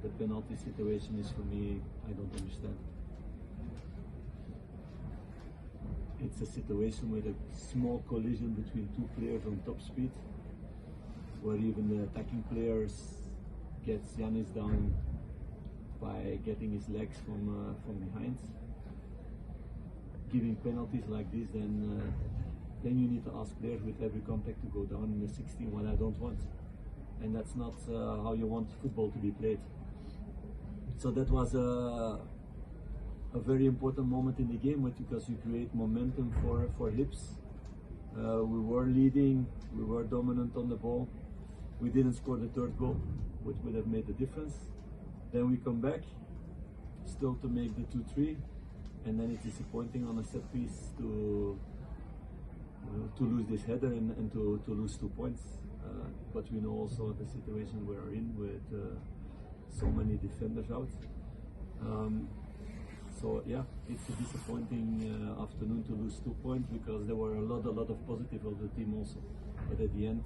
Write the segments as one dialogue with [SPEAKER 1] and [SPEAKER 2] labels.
[SPEAKER 1] the penalty situation is for me, I don't understand. It's a situation with a small collision between two players on top speed, where even the attacking players gets Ianis down by getting his legs from behind. Giving penalties like this, then you need to ask players with every contact to go down in the 16, what I don't want. And that's not how you want football to be played. So that was a very important moment in the game, because you create momentum for Hibs. We were leading, we were dominant on the ball. We didn't score the third goal, which would have made the difference. Then we come back, still to make the 2-3, and then it's disappointing on a set piece to lose this header and to lose 2 points. But we know also the situation we're in with so many defenders out. So yeah, it's a disappointing afternoon to lose 2 points, because there were a lot of positive of the team also. But at the end,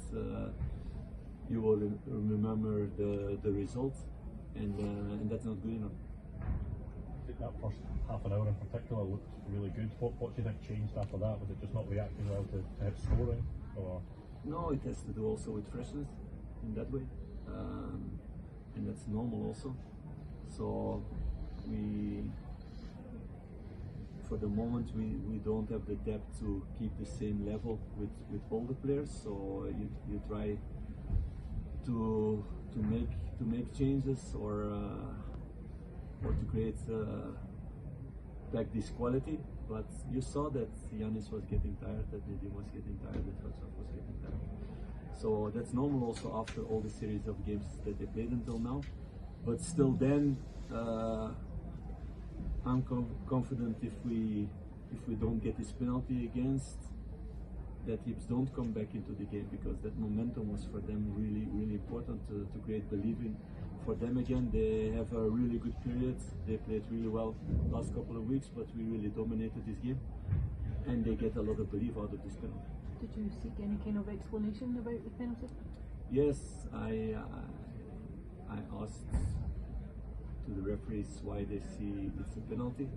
[SPEAKER 1] you will remember the result, and that's not good enough.
[SPEAKER 2] I think that first half an hour in particular looked really good. What do you think changed after that? Was it just not reacting well to his scoring, or?
[SPEAKER 1] No, it has to do also with freshness in that way, and that's normal also. So for the moment, we don't have the depth to keep the same level with all the players. So you try to make changes or to create back this quality. But you saw that Ianis was getting tired, that Nedim was getting tired, that Hudson was getting tired. So that's normal also after all the series of games that they played until now. But still then, I'm confident if we don't get this penalty against, that Hibs don't come back into the game, because that momentum was for them really important to create believing for them again. They have a really good period. They played really well last couple of weeks, but we really dominated this game, and they get a lot of belief out of this penalty.
[SPEAKER 3] Did you seek any kind of explanation about the penalty?
[SPEAKER 1] Yes, I asked to the referees why they see it's a penalty,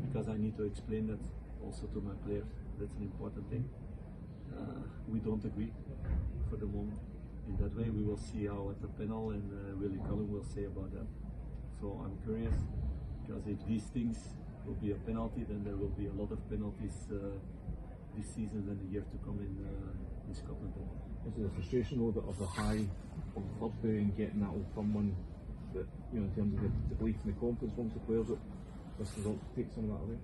[SPEAKER 1] because I need to explain that also to my players. That's an important thing. We don't agree for the moment. In that way, we will see how at the panel and Willie Cullen will say about that. So I'm curious, because if these things will be a penalty, then there will be a lot of penalties this season and the year to come in Scotland.
[SPEAKER 4] Is there a frustration though of the high of Thursday and getting that Old Firm one, that, you know, in terms of the belief and the confidence amongst the players, that this result takes some of that away?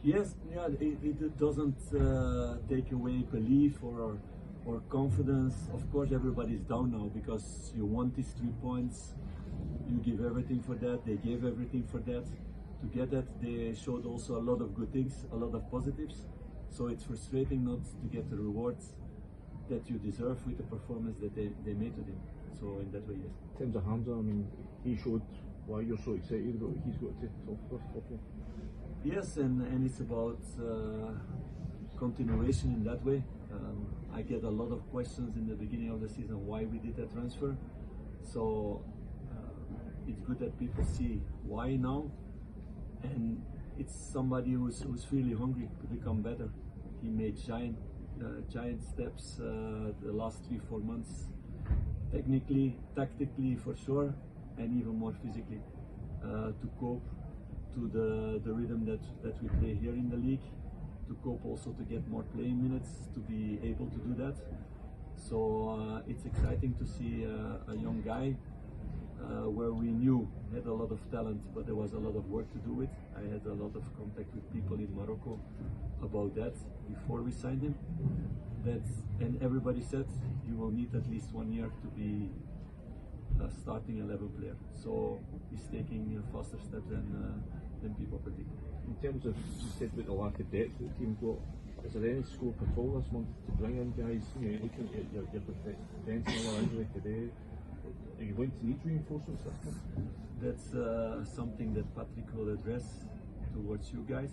[SPEAKER 1] Yes, yeah, it doesn't take away belief or confidence. Of course, everybody's down now because you want these 3 points. You give everything for that. They gave everything for that. To get that, they showed also a lot of good things, a lot of positives. So it's frustrating not to get the rewards that you deserve with the performance that they made to them. So in that way, yes.
[SPEAKER 4] In terms of Hamza, I mean, he showed why you're so excited about what he's got to offer.
[SPEAKER 1] Yes, and it's about continuation in that way. I get a lot of questions in the beginning of the season why we did that transfer. So it's good that people see why now, and it's somebody who's really hungry to become better. He made giant steps the last 3-4 months, technically, tactically for sure, and even more physically, to cope to the rhythm that we play here in the league, to cope also to get more playing minutes, to be able to do that. So it's exciting to see a young guy where we knew had a lot of talent, but there was a lot of work to do with. I had a lot of contact with people in Morocco about that before we signed him. And everybody said you will need at least 1 year to be a starting 11 player. So he's taking faster steps than people predict.
[SPEAKER 4] In terms of, you said about the lack of depth that the team's got, is there any scope at all this month to bring in guys? You know, looking at your defence and all injury today, are you going to need reinforcements this month?
[SPEAKER 1] That's something that Patrick will address towards you guys.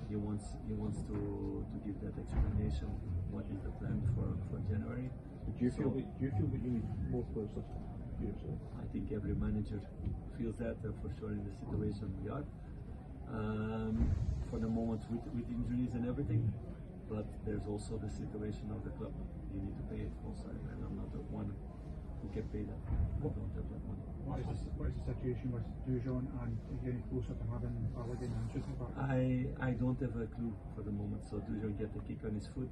[SPEAKER 1] He wants to give that explanation. What is the plan for January?
[SPEAKER 4] Do you feel that you need more players?
[SPEAKER 1] I think every manager feels that for sure in the situation we are. For the moment with injuries and everything, but there's also the situation of the club. You need to pay it also, and I'm not the one who can pay that. I don't have that money.
[SPEAKER 5] What is the situation with Dujon, and are you any closer to having a leg in shooting back?
[SPEAKER 1] I don't have a clue for the moment. So Dujon get a kick on his foot.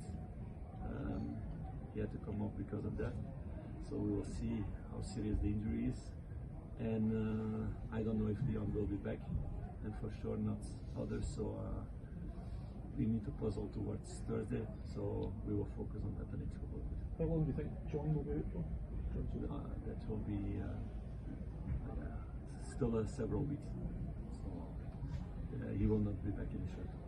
[SPEAKER 1] He had to come off because of that. So we will see how serious the injury is. And I don't know if Leon will be back, and for sure not others. So we need to puzzle towards Thursday. So we will focus on that the next couple of weeks.
[SPEAKER 2] How long do you think John will be out for?
[SPEAKER 1] That will be still several weeks. So he will not be back in the short.